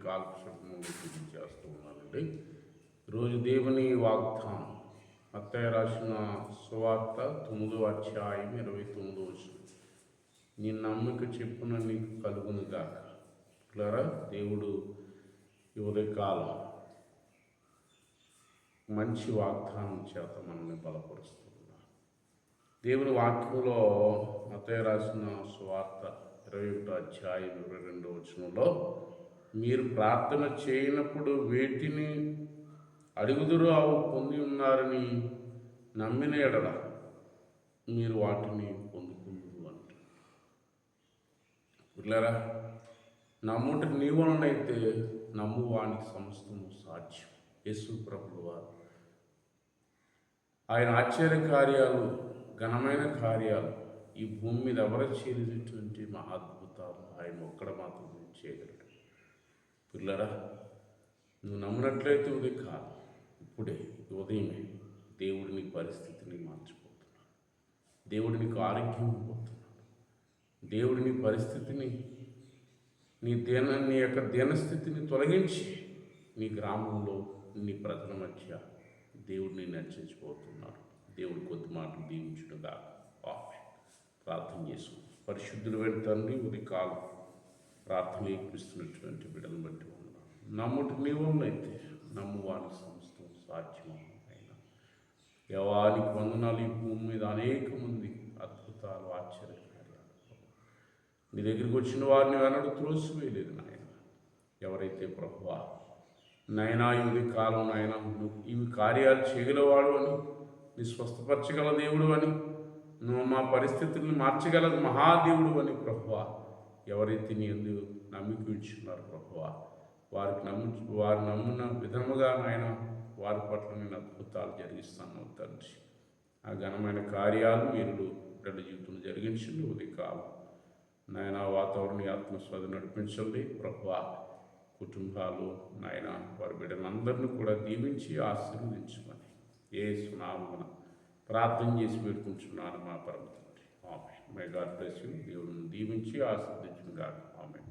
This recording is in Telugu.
కాలక్షేపంలో చేస్తూ ఉన్నానండి. ఈరోజు దేవుని వాగ్దానం మత్తయి రాసిన సువార్త 9వ అధ్యాయం 29వ వచనం. నీ నమ్మిక చెప్పున నీకు కలుగును గాక. పిల్లరా, దేవుడు ఈ ఉదయకాలం మంచి వాగ్దానం చేత మనల్ని బలపరుస్తున్నారు. దేవుని వాక్యంలో మత్తయి రాసిన సువార్త 21వ అధ్యాయం 22వ వచనంలో, మీరు ప్రార్థన చేయనప్పుడు వేటిని అడుగుదురు అవి పొంది ఉన్నారని నమ్మిన ఎడల మీరు వాటిని పొందుకుందురు అంట. పిల్లరా, నమ్ముట నీ వలనైతే నమ్ము వానికి సమస్తము సాధ్యం. యేసు ప్రభువు వారు ఆయన ఆశ్చర్య కార్యాలు, ఘనమైన కార్యాలు ఈ భూమి మీద ఎవరు చేసేటువంటి మహాద్భుతాలు ఆయన ఒక్కడ మాత్రమే చేయగలడు. పిల్లరా, నువ్వు నమ్మినట్లయితే ఉదయం కాదు, ఇప్పుడే ఉదయమే దేవుడు నీ పరిస్థితిని మార్చిపోతున్నాడు. దేవుడు నీకు ఆరోగ్యం ఇవ్వబోతున్నాడు. దేవుడు నీ పరిస్థితిని, నీ యొక్క దీనస్థితిని తొలగించి నీ గ్రామంలో నీ ప్రజల మధ్య దేవుడిని నడిచించిపోతున్నాడు. దేవుడు కొద్ది మాటలు దీవించుడుగా. ప్రార్థన చేసుకుంటాం. పరిశుద్ధులు తండ్రి, ఉదయకాలం ప్రార్థన ఏర్పిస్తున్నటువంటి బిడ్డలను బట్టి ఉన్నాం. నమ్ముట నీ వలనైతే నమ్ము వానికి సమస్తం సాధ్యం అయినా యవానికి వందనాలు. ఈ భూమి మీద అనేక మంది అద్భుతాలు, ఆశ్చర్యకార్యాలు నీ దగ్గరికి వచ్చిన వారిని వెనడు త్రోసివేయలేదు నాయన. ఎవరైతే ప్రభువా నైనా ఇది కాలం నాయన ఇవి కార్యాలు చేయగలవాడు అని, నీ స్వస్థపరచగల దేవుడు అని, నువ్వు మా పరిస్థితుల్ని మార్చగల మహాదేవుడు అని ప్రభువా ఎవరైతే నీ ఎందుకు నమ్మిక ఇచ్చున్నారు ప్రభువా, వారు నమ్మిన విధముగా నాయన వారి పట్ల నేను అద్భుతాలు జరిగిస్తాను తండ్రి. ఆ ఘనమైన కార్యాలు మీరు బిడ్డల జీవితంలో జరిగించండి. ఉదయకాలం నాయన వాతావరణ ఆత్మస్వాది నడిపించండి ప్రభువా. కుటుంబాలు నాయన వారి బిడ్డలందరినీ కూడా దీవించి ఆశీర్వదించమని యేసు నామమున ప్రార్థన చేసి పెట్టుకుంటున్నాను మా పరమ తండ్రి. Amen. My God bless you. దేవుడిని దీవించి ఆశీర్వదించును గాక. ఆమేన్.